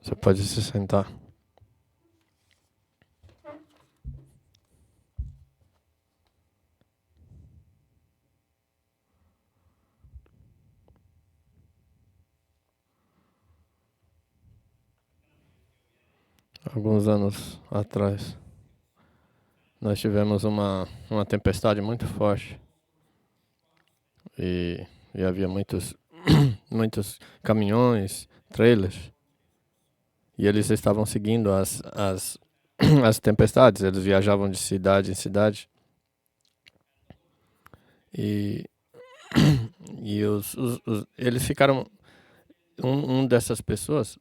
Você pode se sentar. Alguns anos atrás, nós tivemos uma tempestade muito forte e, e havia muitos caminhões, trailers, e eles estavam seguindo as tempestades. Eles viajavam de cidade em cidade e, eles ficaram. Um dessas pessoas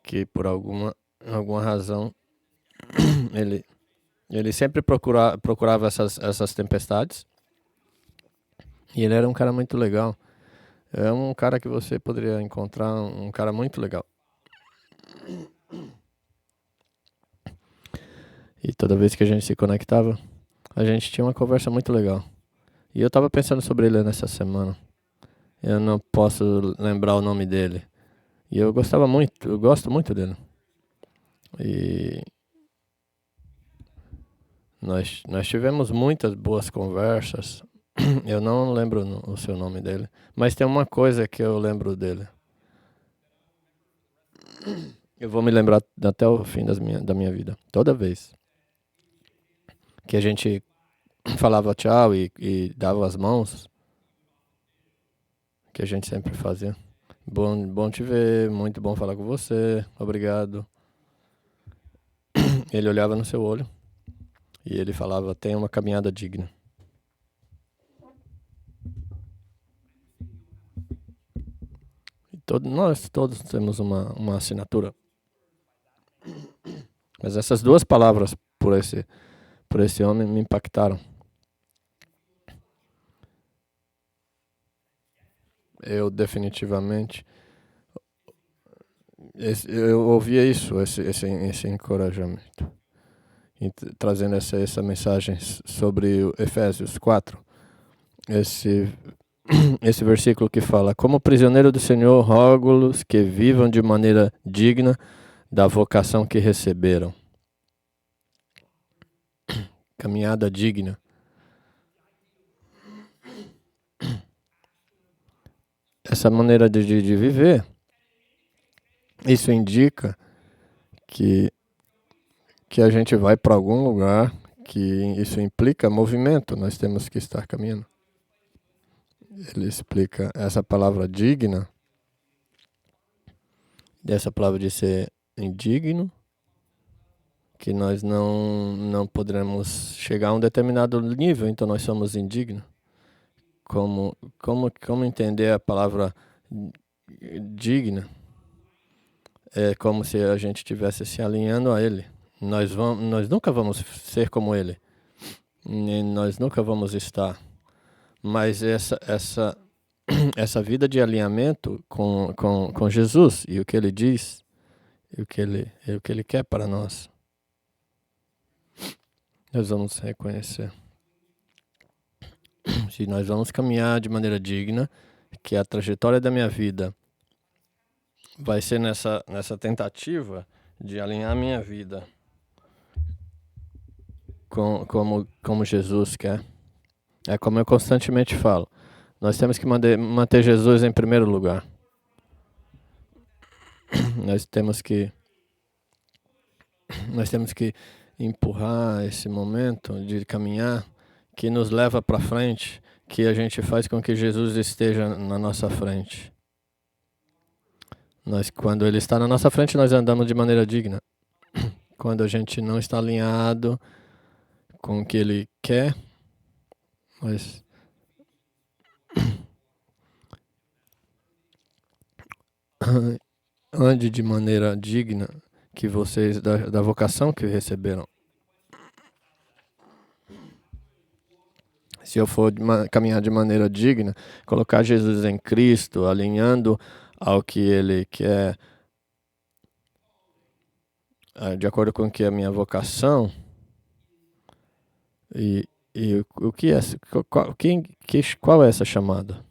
que por alguma razão ele, ele sempre procurava essas tempestades. E ele era um cara muito legal. É um cara que você poderia encontrar, um cara muito legal. E toda vez que a gente se conectava, a gente tinha uma conversa muito legal. E eu tava pensando sobre ele nessa semana. Eu não posso lembrar o nome dele. E eu gosto muito dele. E nós tivemos muitas boas conversas. Eu não lembro o seu nome dele. Mas tem uma coisa que eu lembro dele. Eu vou me lembrar até o fim da minha vida. Toda vez que a gente falava tchau e dava as mãos, que a gente sempre fazia. Bom te ver, muito bom falar com você, obrigado. Ele olhava no seu olho e ele falava, tenha uma caminhada digna. Nós todos temos uma assinatura. Mas essas duas palavras por esse homem me impactaram. Eu definitivamente eu ouvia esse encorajamento. E trazendo essa mensagem sobre o Efésios 4, esse, esse versículo que fala: como prisioneiro do Senhor, rogo-los que vivam de maneira digna da vocação que receberam. Caminhada digna. Essa maneira de viver, isso indica que a gente vai para algum lugar, que isso implica movimento, nós temos que estar caminhando. Ele explica essa palavra digna, dessa palavra de ser indigno, que nós não poderemos chegar a um determinado nível, então nós somos indignos. Como entender a palavra digna? É como se a gente estivesse se alinhando a Ele. Nós nunca vamos ser como Ele. Nem nós nunca vamos estar. Mas essa vida de alinhamento com Jesus e o que Ele diz, e o que Ele quer para nós, nós vamos reconhecer. Se nós vamos caminhar de maneira digna, que a trajetória da minha vida vai ser nessa tentativa de alinhar a minha vida como Jesus quer. É como eu constantemente falo. Nós temos que manter Jesus em primeiro lugar. Nós temos que empurrar esse momento de caminhar que nos leva para frente, que a gente faz com que Jesus esteja na nossa frente. Quando Ele está na nossa frente, nós andamos de maneira digna. Quando a gente não está alinhado com o que Ele quer, nós ande de maneira digna, que vocês, da vocação que receberam. Se eu for caminhar de maneira digna, colocar Jesus em Cristo, alinhando ao que Ele quer, de acordo com o que é a minha vocação, e o que é, qual é essa chamada?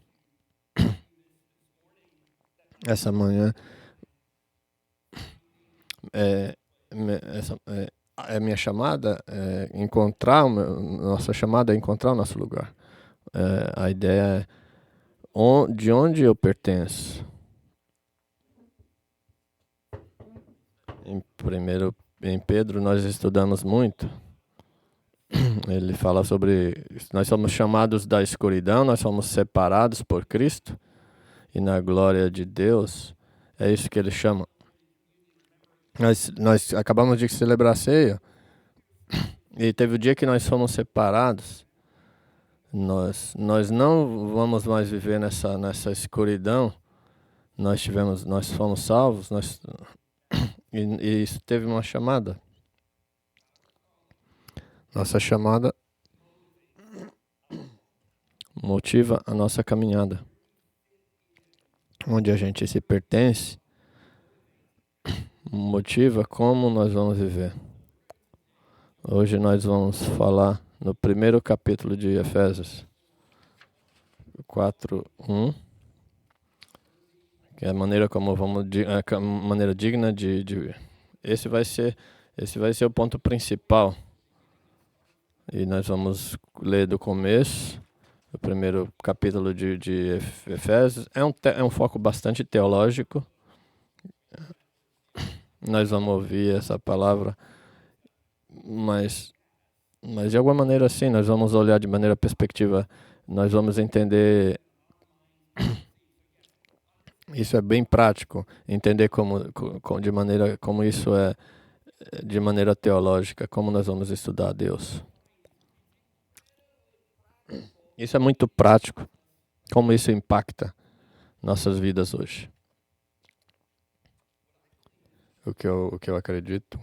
Essa manhã é, minha chamada, encontrar nossa chamada é encontrar o nosso lugar. A ideia é de onde eu pertenço. Em Pedro nós estudamos muito. Ele fala sobre nós somos chamados da escuridão, nós somos separados por Cristo e na glória de Deus. É isso que ele chama. Nós acabamos de celebrar a ceia e teve o dia que nós fomos separados. Nós não vamos mais viver nessa escuridão. Nós fomos salvos, e isso teve uma chamada. Nossa chamada motiva a nossa caminhada. Onde a gente se pertence, motiva como nós vamos viver. Hoje nós vamos falar no primeiro capítulo de Efésios 4:1, que é a maneira como vamos, a maneira digna de esse vai ser o ponto principal. E nós vamos ler do começo, o primeiro capítulo de Efésios. É um foco bastante teológico. Nós vamos ouvir essa palavra, mas de alguma maneira sim, nós vamos olhar de maneira perspectiva, nós vamos entender. Isso é bem prático, entender como isso é de maneira teológica, como nós vamos estudar Deus. Isso é muito prático, como isso impacta nossas vidas hoje. O que eu acredito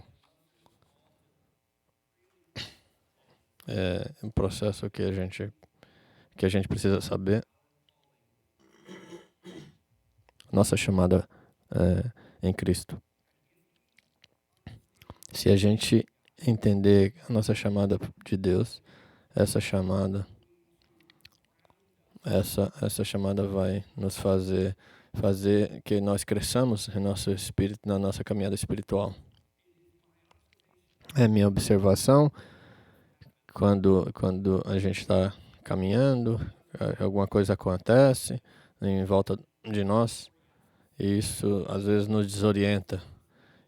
é um processo que a gente precisa saber. Nossa chamada em Cristo. Se a gente entender a nossa chamada de Deus, essa chamada vai nos fazer que nós cresçamos em nosso espírito, na nossa caminhada espiritual. É minha observação quando a gente está caminhando, alguma coisa acontece em volta de nós, e isso às vezes nos desorienta.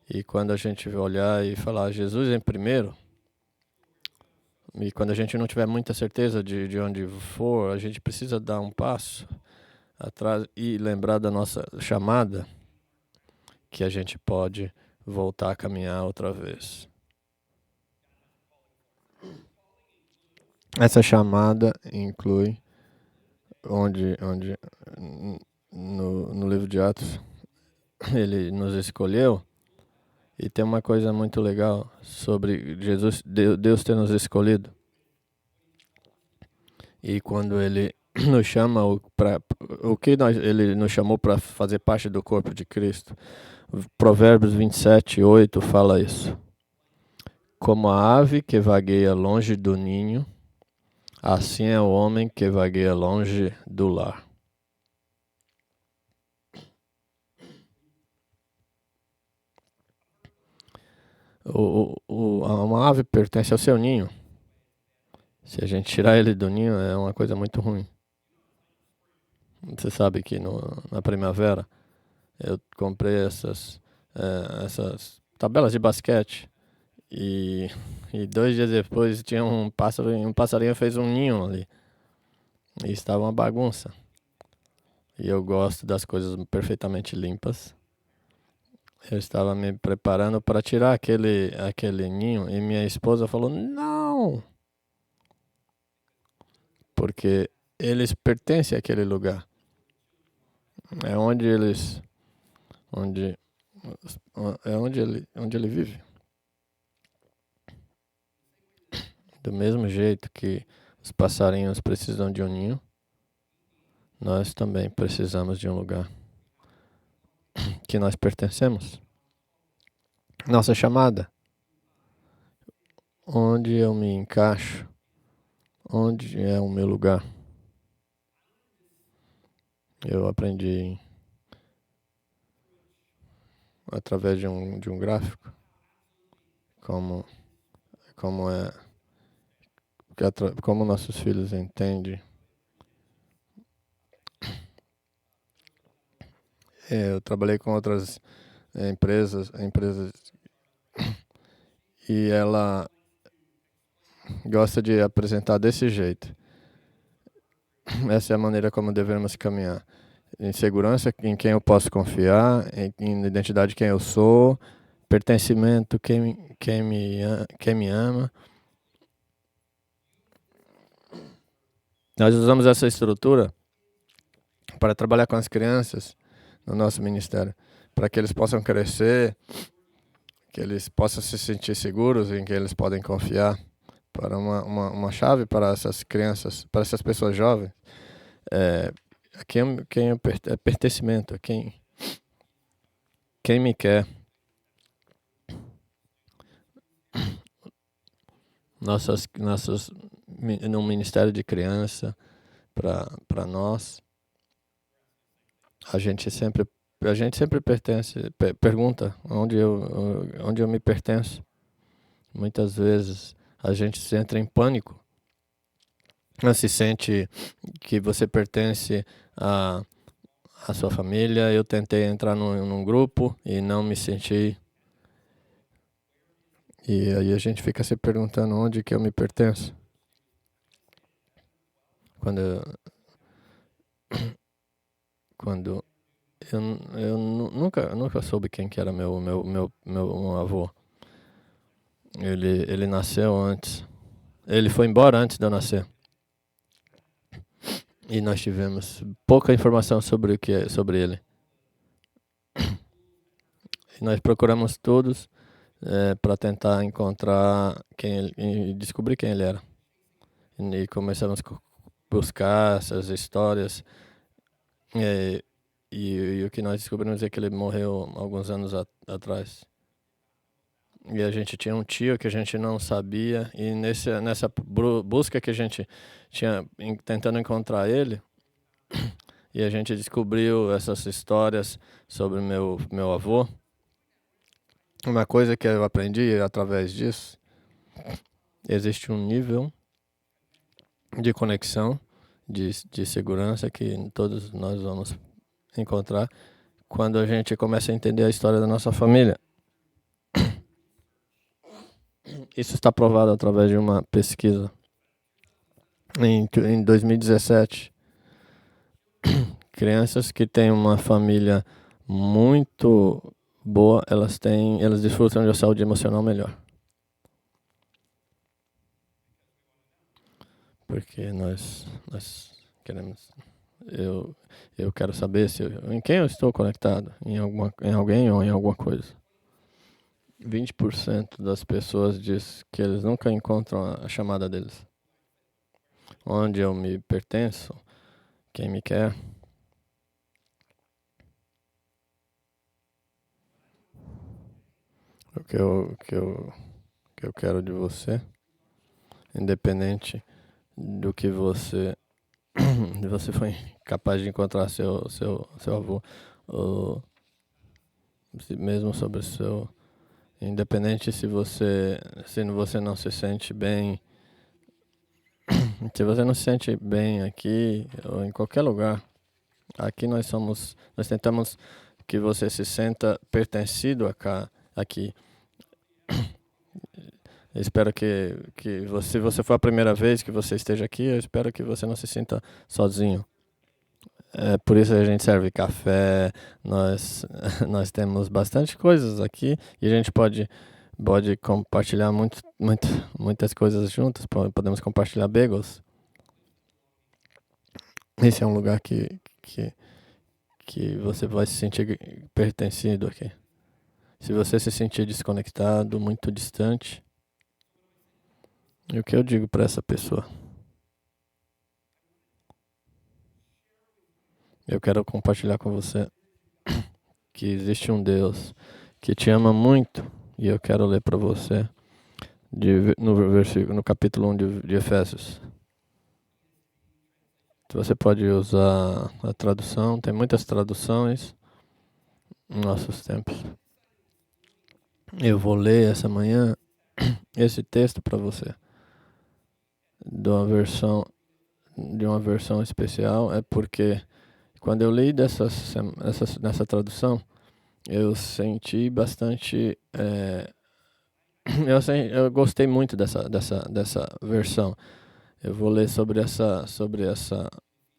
E quando a gente olhar e falar Jesus em primeiro, e quando a gente não tiver muita certeza de onde for, a gente precisa dar um passo atrás e lembrar da nossa chamada, que a gente pode voltar a caminhar outra vez. Essa chamada inclui onde no livro de Atos ele nos escolheu. E tem uma coisa muito legal sobre Deus ter nos escolhido. E quando ele nos chama ele nos chamou para fazer parte do corpo de Cristo. Provérbios 27:8 fala isso. Como a ave que vagueia longe do ninho, assim é o homem que vagueia longe do lar. Uma ave pertence ao seu ninho. Se a gente tirar ele do ninho, é uma coisa muito ruim. Você sabe que na primavera eu comprei essas tabelas de basquete e 2 dias depois tinha um passarinho fez um ninho ali. E estava uma bagunça. E eu gosto das coisas perfeitamente limpas. Eu estava me preparando para tirar aquele ninho e minha esposa falou: "Não!" Porque eles pertencem àquele lugar. É onde ele vive. Do mesmo jeito que os passarinhos precisam de um ninho, nós também precisamos de um lugar que nós pertencemos. Nossa chamada. Onde eu me encaixo? Onde é o meu lugar? Eu aprendi através de um gráfico, como é, como nossos filhos entendem. Eu trabalhei com outras empresas e ela gosta de apresentar desse jeito. Essa é a maneira como devemos caminhar. Em segurança, em quem eu posso confiar, em identidade, quem eu sou, pertencimento, quem me ama. Nós usamos essa estrutura para trabalhar com as crianças no nosso ministério, para que eles possam crescer, que eles possam se sentir seguros, em que eles podem confiar. Para uma chave para essas crianças, para essas pessoas jovens, é pertencimento, quem me quer. No Ministério de Criança, para nós, a gente sempre pertence, pergunta onde eu me pertenço. Muitas vezes a gente se entra em pânico, não se sente que você pertence a sua família. Eu tentei entrar num grupo e não me senti. E aí a gente fica se perguntando onde que eu me pertenço. Quando eu nunca soube quem que era meu avô. Ele nasceu antes. Ele foi embora antes de eu nascer. E nós tivemos pouca informação sobre ele. E nós procuramos todos para tentar encontrar e descobrir quem ele era. E começamos a buscar essas histórias. E o que nós descobrimos é que ele morreu alguns anos atrás. E a gente tinha um tio que a gente não sabia. E nessa busca que a gente tinha tentando encontrar ele, e a gente descobriu essas histórias sobre meu avô. Uma coisa que eu aprendi através disso, existe um nível de conexão, de segurança que todos nós vamos encontrar quando a gente começa a entender a história da nossa família. Isso está provado através de uma pesquisa. Em 2017, crianças que têm uma família muito boa, elas desfrutam de uma saúde emocional melhor. Porque nós queremos. Eu quero saber em quem eu estou conectado, em alguém ou em alguma coisa. 20% das pessoas diz que eles nunca encontram a chamada deles. Onde eu me pertenço, quem me quer. O que eu quero de você, independente do que você foi capaz de encontrar seu avô, ou mesmo sobre independente se você não se sente bem, se você não se sente bem aqui ou em qualquer lugar, aqui nós tentamos que você se sinta pertencido aqui. Eu espero que se você for a primeira vez que você esteja aqui, eu espero que você não se sinta sozinho. Por isso a gente serve café, nós temos bastante coisas aqui e a gente pode compartilhar muitas coisas juntos, podemos compartilhar bagels. Esse é um lugar que você vai se sentir pertencido aqui. Se você se sentir desconectado, muito distante, e o que eu digo para essa pessoa? Eu quero compartilhar com você que existe um Deus que te ama muito, e eu quero ler para você no capítulo 1 de Efésios. Você pode usar a tradução, tem muitas traduções em nossos tempos. Eu vou ler essa manhã esse texto para você, de uma versão especial, é porque quando eu li nessa tradução, eu senti bastante. Eu gostei muito dessa versão. Eu vou ler sobre essa.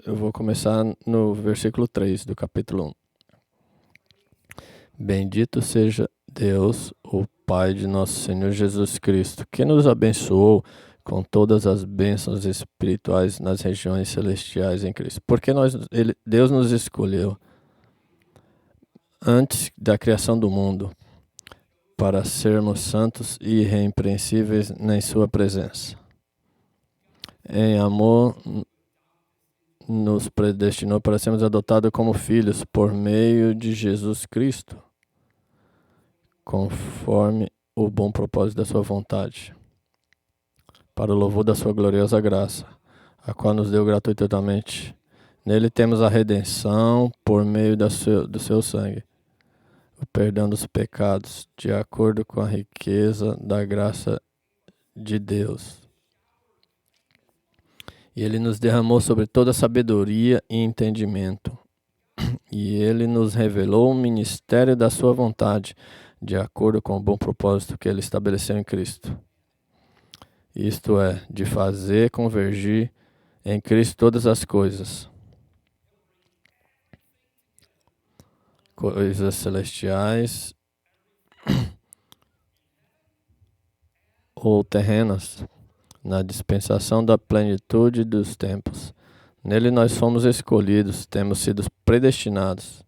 Eu vou começar no versículo 3 do capítulo 1. Bendito seja Deus, o Pai de nosso Senhor Jesus Cristo, que nos abençoou com todas as bênçãos espirituais nas regiões celestiais em Cristo. Porque Deus nos escolheu antes da criação do mundo para sermos santos e irrepreensíveis em sua presença. Em amor, nos predestinou para sermos adotados como filhos por meio de Jesus Cristo, conforme o bom propósito da sua vontade, para o louvor da sua gloriosa graça, a qual nos deu gratuitamente. Nele temos a redenção por meio do seu sangue, o perdão dos pecados, de acordo com a riqueza da graça de Deus. E ele nos derramou sobre toda sabedoria e entendimento. E ele nos revelou o ministério da sua vontade, de acordo com o bom propósito que ele estabeleceu em Cristo. Isto é, de fazer convergir em Cristo todas as coisas celestiais ou terrenas, na dispensação da plenitude dos tempos. Nele nós fomos escolhidos, temos sido predestinados,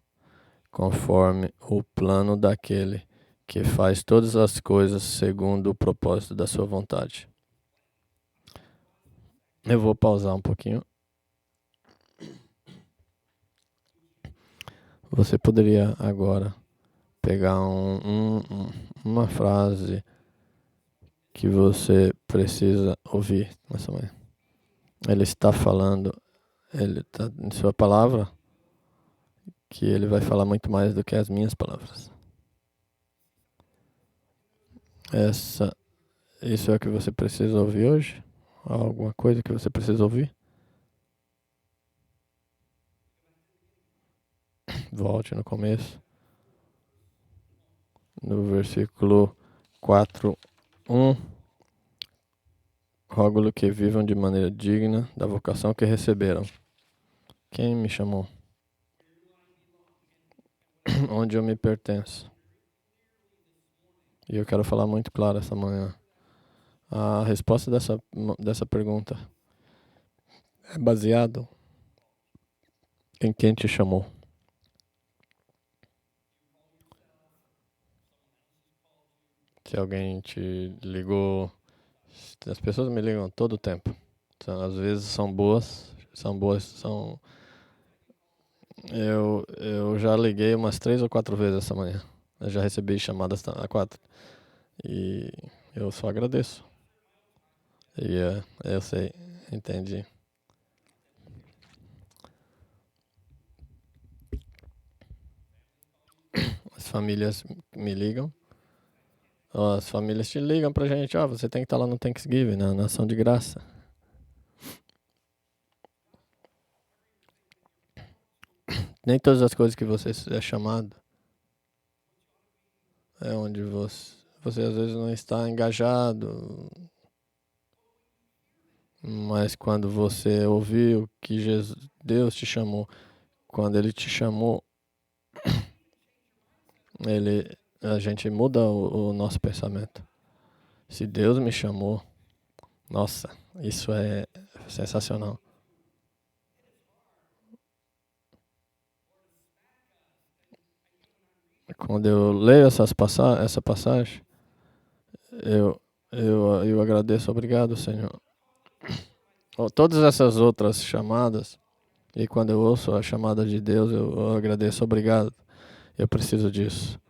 conforme o plano daquele que faz todas as coisas segundo o propósito da sua vontade. Eu vou pausar um pouquinho. Você poderia agora pegar uma frase que você precisa ouvir nessa manhã. Ele está falando, ele está em sua palavra, que ele vai falar muito mais do que as minhas palavras. Isso é o que você precisa ouvir hoje? Alguma coisa que você precisa ouvir? Volte no começo. No versículo 4:1. Rogo-lhe que vivam de maneira digna da vocação que receberam. Quem me chamou? Onde eu me pertenço? E eu quero falar muito claro essa manhã. A resposta dessa pergunta é baseado em quem te chamou. Se alguém te ligou, as pessoas me ligam todo o tempo. Então, às vezes são boas. Eu já liguei umas 3 ou 4 vezes essa manhã. Eu já recebi chamadas a 4. E eu só agradeço. E eu sei, entendi. As famílias me ligam. As famílias te ligam pra gente. Você tem que estar lá no Thanksgiving, na ação de graça. Nem todas as coisas que você é chamado é onde você às vezes não está engajado. Mas quando você ouviu que Deus te chamou, quando Ele te chamou, a gente muda o nosso pensamento. Se Deus me chamou, nossa, isso é sensacional. Quando eu leio essa passagem, eu agradeço, obrigado, Senhor. Todas essas outras chamadas, e quando eu ouço a chamada de Deus, eu agradeço, obrigado. Eu preciso disso.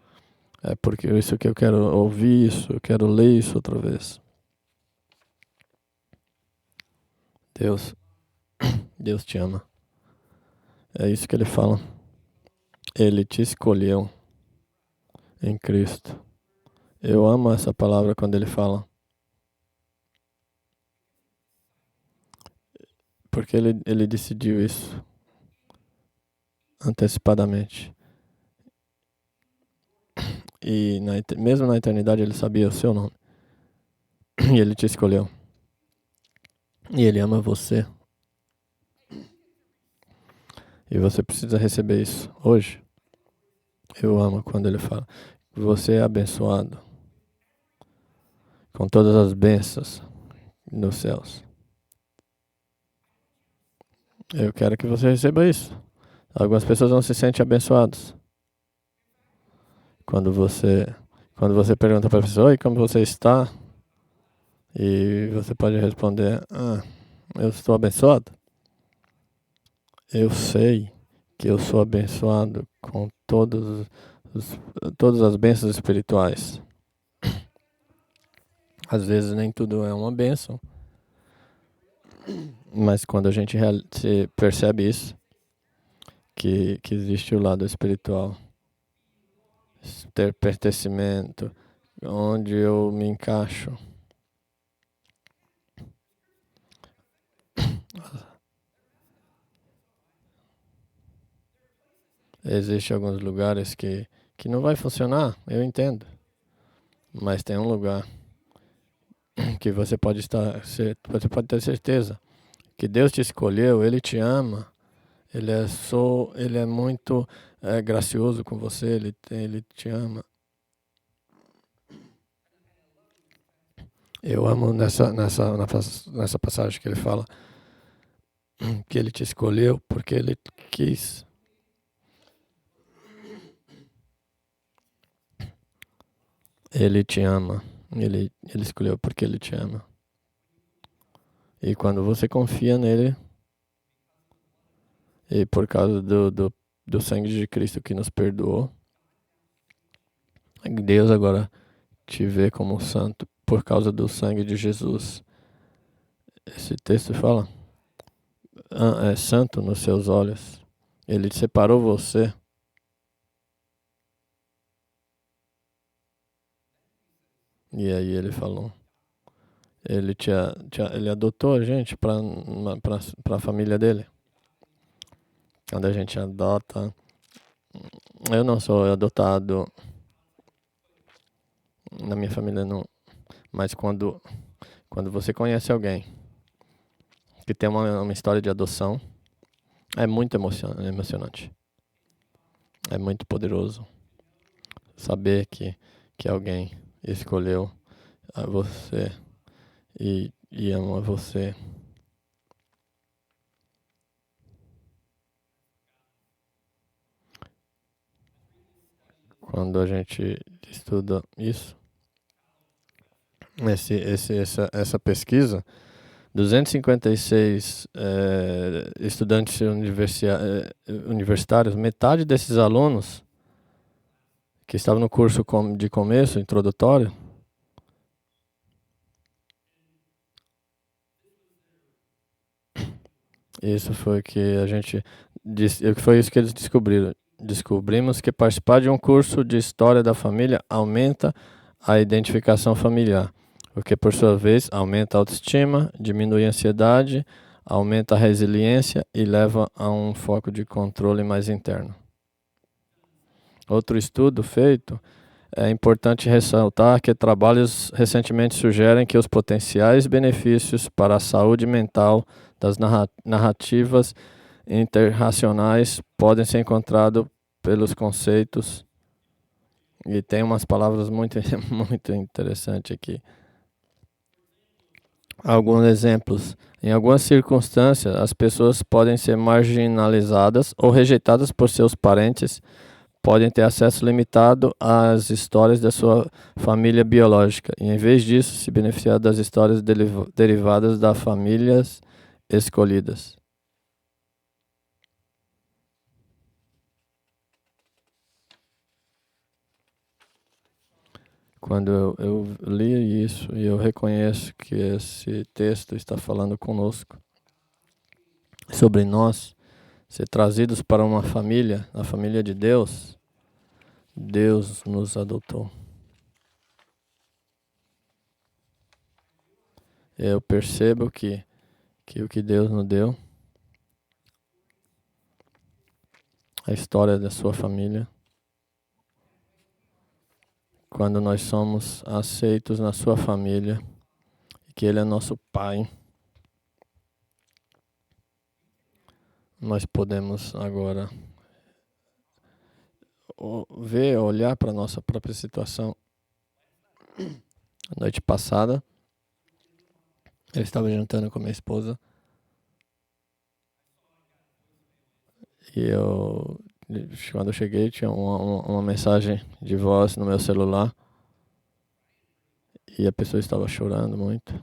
É porque isso que eu quero ouvir isso, eu quero ler isso outra vez. Deus te ama. É isso que ele fala. Ele te escolheu em Cristo. Eu amo essa palavra quando ele fala. Porque ele decidiu isso antecipadamente. E mesmo na eternidade ele sabia o seu nome. E ele te escolheu. E ele ama você. E você precisa receber isso hoje. Eu amo quando ele fala. Você é abençoado com todas as bênçãos nos céus. Eu quero que você receba isso. Algumas pessoas não se sentem abençoadas. Quando você pergunta para a pessoa, oi, como você está? E você pode responder, eu estou abençoado. Eu sei que eu sou abençoado com todas as bênçãos espirituais. Às vezes nem tudo é uma bênção. Mas quando a gente se percebe isso, que existe o lado espiritual, ter pertencimento, onde eu me encaixo. Existem alguns lugares que não vai funcionar, eu entendo. Mas tem um lugar que você pode ter certeza que Deus te escolheu, Ele te ama, Ele é muito gracioso com você, Ele te ama. Eu amo nessa passagem que ele fala que Ele te escolheu porque Ele quis. Ele te ama. Ele escolheu porque Ele te ama. E quando você confia nele, e por causa do sangue de Cristo que nos perdoou, Deus agora te vê como santo por causa do sangue de Jesus. Esse texto fala, é santo nos seus olhos. Ele separou você. E aí ele falou, ele adotou a gente para a família dele. Quando a gente adota, eu não sou adotado, na minha família não, mas quando você conhece alguém que tem uma história de adoção, é muito emocionante. É muito poderoso saber que alguém escolheu a você e ama você. Quando a gente estuda isso, essa pesquisa, 256 estudantes universitários, metade desses alunos que estavam no curso de começo, introdutório, isso foi que a gente foi isso que eles descobriram. Descobrimos que participar de um curso de história da família aumenta a identificação familiar, o que por sua vez aumenta a autoestima, diminui a ansiedade, aumenta a resiliência e leva a um foco de controle mais interno. Outro estudo feito, é importante ressaltar que trabalhos recentemente sugerem que os potenciais benefícios para a saúde mental das narrativas interracionais podem ser encontrados pelos conceitos, e tem umas palavras muito, muito interessantes aqui. Alguns exemplos. Em algumas circunstâncias, as pessoas podem ser marginalizadas ou rejeitadas por seus parentes, podem ter acesso limitado às histórias da sua família biológica e, em vez disso, se beneficiar das histórias derivadas das famílias escolhidas. Quando eu li isso e eu reconheço que esse texto está falando conosco sobre nós ser trazidos para uma família, a família de Deus, Deus nos adotou. eu percebo que o que Deus nos deu, a história da sua família, quando nós somos aceitos na sua família, e que Ele é nosso Pai, nós podemos agora olhar para a nossa própria situação. A noite passada, eu estava jantando com minha esposa e quando eu cheguei, tinha uma mensagem de voz no meu celular e a pessoa estava chorando muito.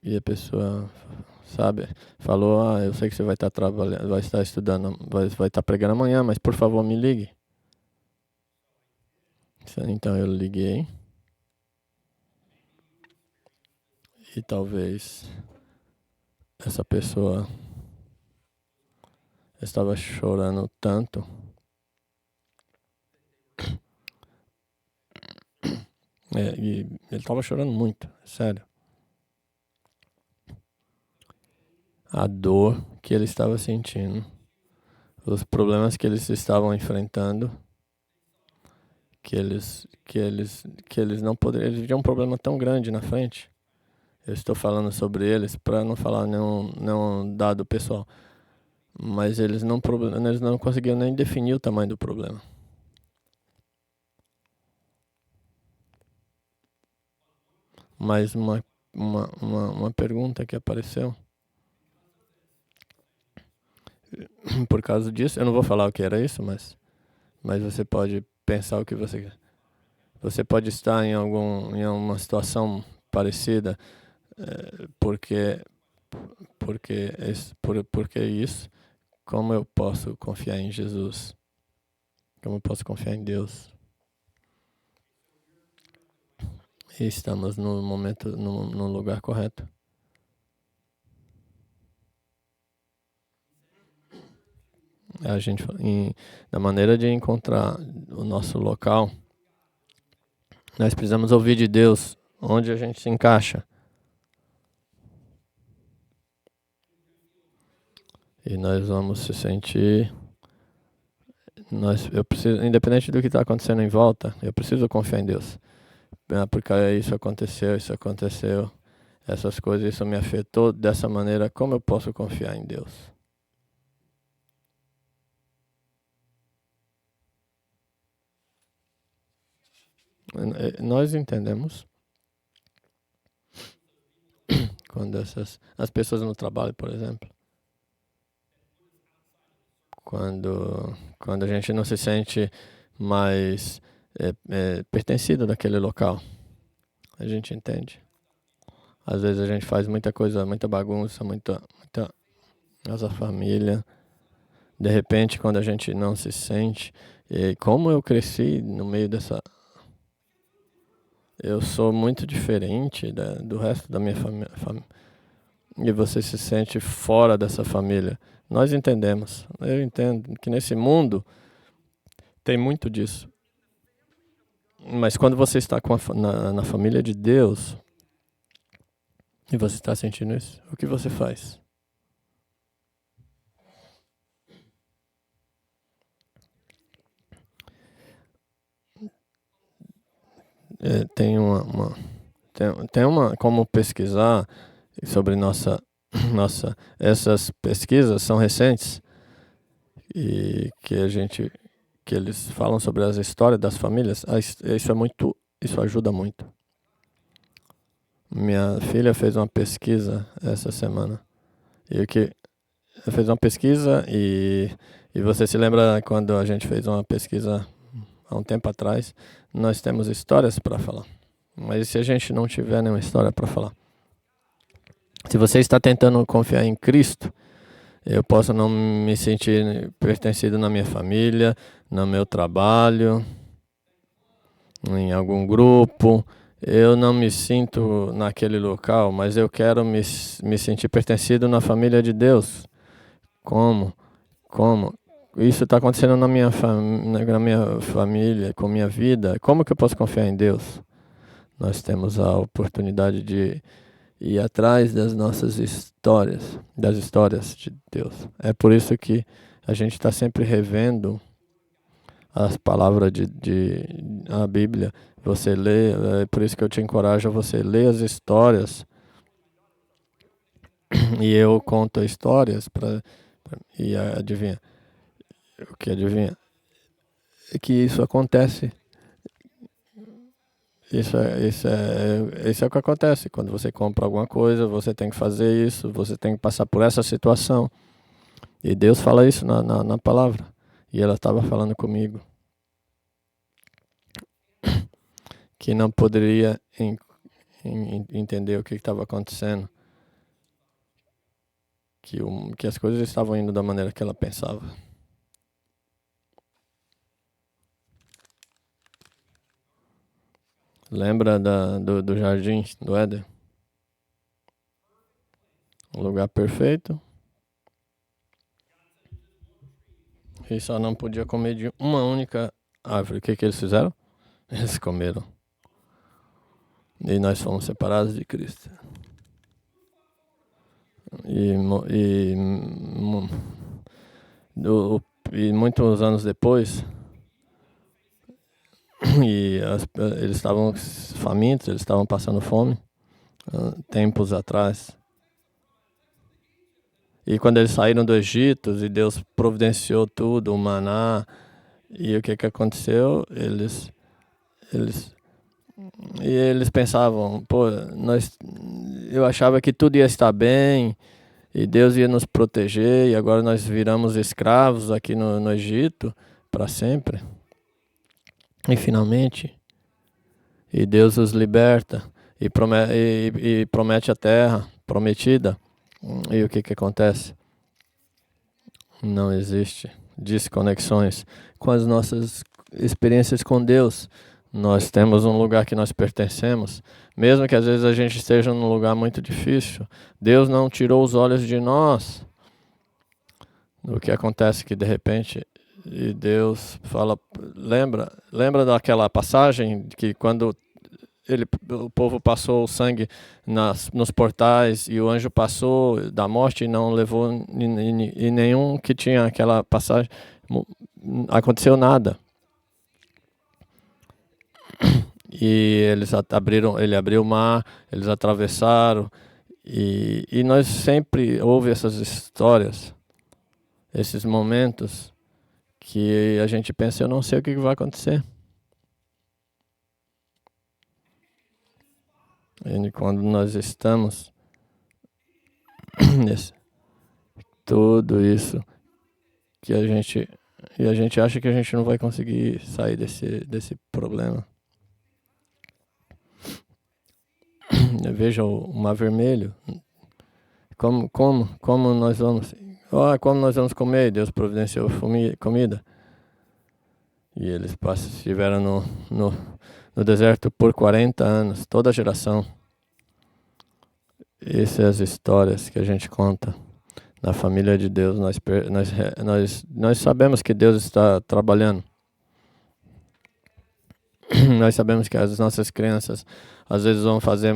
E a pessoa, sabe, falou, eu sei que você vai estar trabalhando, vai estar estudando, vai estar pregando amanhã, mas por favor me ligue. Então eu liguei e talvez essa pessoa estava chorando tanto e ele estava chorando muito, sério. A dor que ele estava sentindo, os problemas que eles estavam enfrentando, que eles não poderiam, eles tinham um problema tão grande na frente. Eu estou falando sobre eles para não falar nenhum dado pessoal, mas eles não conseguiam nem definir o tamanho do problema. Mas uma pergunta que apareceu. Por causa disso, eu não vou falar o que era isso, mas você pode pensar o que você quer. Você pode estar em uma situação parecida, porque isso, como eu posso confiar em Jesus? Como eu posso confiar em Deus? E estamos no momento, no lugar correto. A gente, na maneira de encontrar o nosso local, nós precisamos ouvir de Deus onde a gente se encaixa. E nós vamos se sentir. Eu preciso, independente do que está acontecendo em volta, eu preciso confiar em Deus. Porque isso aconteceu, essas coisas, isso me afetou dessa maneira. Como eu posso confiar em Deus? Nós entendemos quando as pessoas no trabalho, por exemplo, quando a gente não se sente mais pertencido daquele local, a gente entende. Às vezes a gente faz muita coisa, muita bagunça, muita nossa família. De repente, quando a gente não se sente, e como eu cresci no meio dessa... Eu sou muito diferente do resto da minha família. E você se sente fora dessa família. Nós entendemos. Eu entendo que nesse mundo tem muito disso. Mas quando você está na família de Deus e você está sentindo isso, o que você faz? Tem como pesquisar sobre essas pesquisas são recentes e que eles falam sobre as histórias das famílias. Isso ajuda muito. Minha filha fez uma pesquisa essa semana fez uma pesquisa e você se lembra quando a gente fez uma pesquisa há um tempo atrás? Nós temos histórias para falar. Mas e se a gente não tiver nenhuma história para falar? Se você está tentando confiar em Cristo, eu posso não me sentir pertencido na minha família, no meu trabalho, em algum grupo. Eu não me sinto naquele local, mas eu quero me sentir pertencido na família de Deus. Como? Isso está acontecendo na minha família, com minha vida. Como que eu posso confiar em Deus? nós temos a oportunidade de ir atrás das nossas histórias, das histórias de Deus. É por isso que a gente está sempre revendo as palavras de a Bíblia. Você lê, é por isso que eu te encorajo a você ler as histórias. E eu conto histórias e adivinha, o que adivinha? É que isso acontece. Isso é o que acontece. Quando você compra alguma coisa, você tem que fazer isso, você tem que passar por essa situação. E Deus fala isso na palavra. E ela estava falando comigo que não poderia entender o que estava acontecendo. Que as coisas estavam indo da maneira que ela pensava. Lembra do jardim do Éden? Um lugar perfeito. E só não podia comer de uma única árvore. O que eles fizeram? Eles comeram. E nós fomos separados de Cristo. E muitos anos depois, eles estavam famintos, eles estavam passando fome, tempos atrás. E quando eles saíram do Egito, e Deus providenciou tudo, o maná, e o que aconteceu? Eles pensavam, eu achava que tudo ia estar bem, e Deus ia nos proteger, e agora nós viramos escravos aqui no Egito para sempre. E finalmente, e Deus os liberta e promete a terra prometida. E o que acontece? Não existe desconexões com as nossas experiências com Deus. Nós temos um lugar que nós pertencemos, mesmo que às vezes a gente esteja num lugar muito difícil. Deus não tirou os olhos de nós. O que acontece é que de repente e Deus fala, lembra daquela passagem que quando o povo passou o sangue nos portais e o anjo passou da morte e não levou e nenhum que tinha aquela passagem aconteceu nada. E ele abriu o mar, eles atravessaram e nós sempre ouvimos essas histórias, esses momentos que a gente pensa, eu não sei o que vai acontecer. E quando nós estamos nesse, tudo isso que a gente acha que a gente não vai conseguir sair desse problema. Veja o Mar Vermelho. Como nós vamos? Como nós vamos comer? Deus providenciou comida. E eles estiveram no deserto por 40 anos, toda a geração. Essas são as histórias que a gente conta. Na família de Deus, nós sabemos que Deus está trabalhando. Nós sabemos que as nossas crianças às vezes vão fazer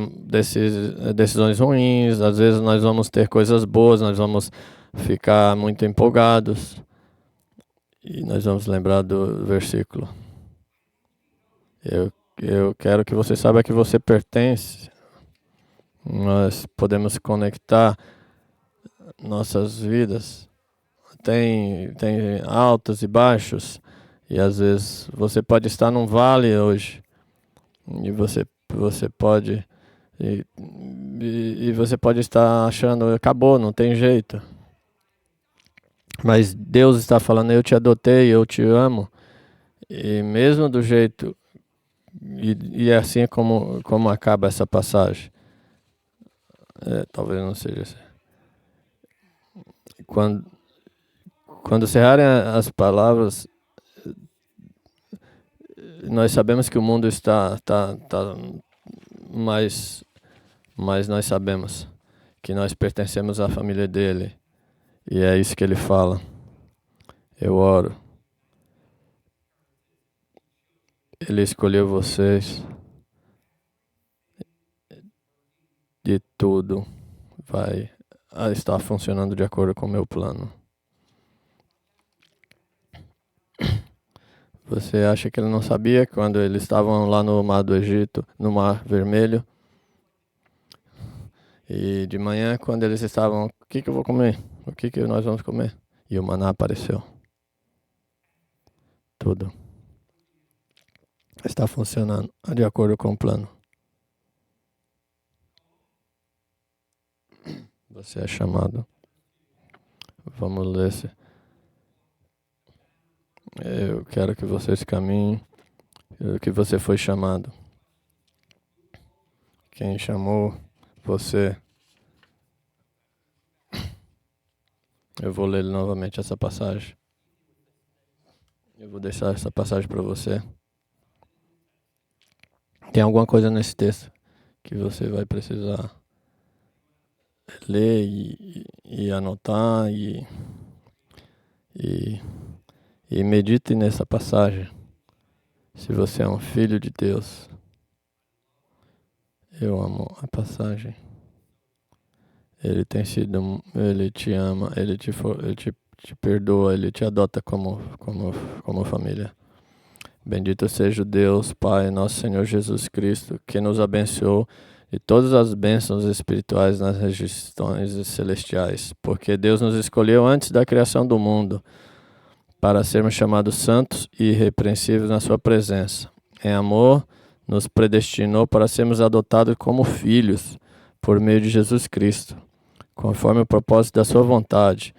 decisões ruins, às vezes nós vamos ter coisas boas, nós vamos ficar muito empolgados. E nós vamos lembrar do versículo. Eu quero que você saiba que você pertence. Nós podemos conectar nossas vidas. Tem altos e baixos. E às vezes você pode estar num vale hoje. E você pode você pode estar achando acabou, não tem jeito. Mas Deus está falando, eu te adotei, eu te amo. E mesmo do jeito e é assim como acaba essa passagem. Talvez não seja assim. Quando cerrarem as palavras, nós sabemos que o mundo está mas nós sabemos que nós pertencemos à família dele. E é isso que ele fala. Eu oro. Ele escolheu vocês. de tudo vai estar funcionando de acordo com o meu plano. Você acha que ele não sabia quando eles estavam lá no mar do Egito, no Mar Vermelho? E de manhã, quando eles estavam, o que eu vou comer? O que nós vamos comer? E o maná apareceu. Tudo está funcionando de acordo com o plano. Você é chamado. Vamos ler. Eu quero que vocês caminhem. Que você foi chamado. Quem chamou você? Eu vou ler novamente essa passagem. Eu vou deixar essa passagem para você. Tem alguma coisa nesse texto que você vai precisar ler e anotar e medite nessa passagem. Se você é um filho de Deus, eu amo a passagem. Ele te ama, ele te perdoa, ele te adota como família. Bendito seja o Deus, Pai, nosso Senhor Jesus Cristo, que nos abençoou de todas as bênçãos espirituais nas regiões celestiais, porque Deus nos escolheu antes da criação do mundo para sermos chamados santos e irrepreensíveis na sua presença. Em amor, nos predestinou para sermos adotados como filhos por meio de Jesus Cristo, conforme o propósito da sua vontade,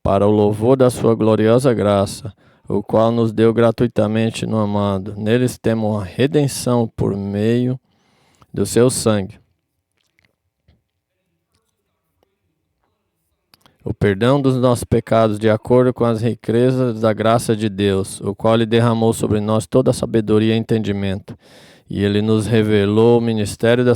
para o louvor da sua gloriosa graça, o qual nos deu gratuitamente no amado. Neles temos a redenção por meio do seu sangue, o perdão dos nossos pecados de acordo com as riquezas da graça de Deus, o qual Ele derramou sobre nós toda a sabedoria e entendimento. E Ele nos revelou o mistério da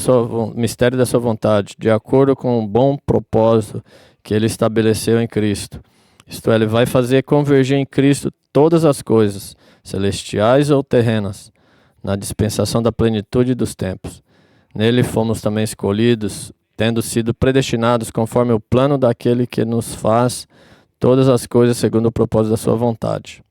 sua vontade, de acordo com o bom propósito que Ele estabeleceu em Cristo. Isto é, Ele vai fazer convergir em Cristo todas as coisas, celestiais ou terrenas, na dispensação da plenitude dos tempos. Nele fomos também escolhidos, tendo sido predestinados conforme o plano daquele que nos faz todas as coisas segundo o propósito da sua vontade,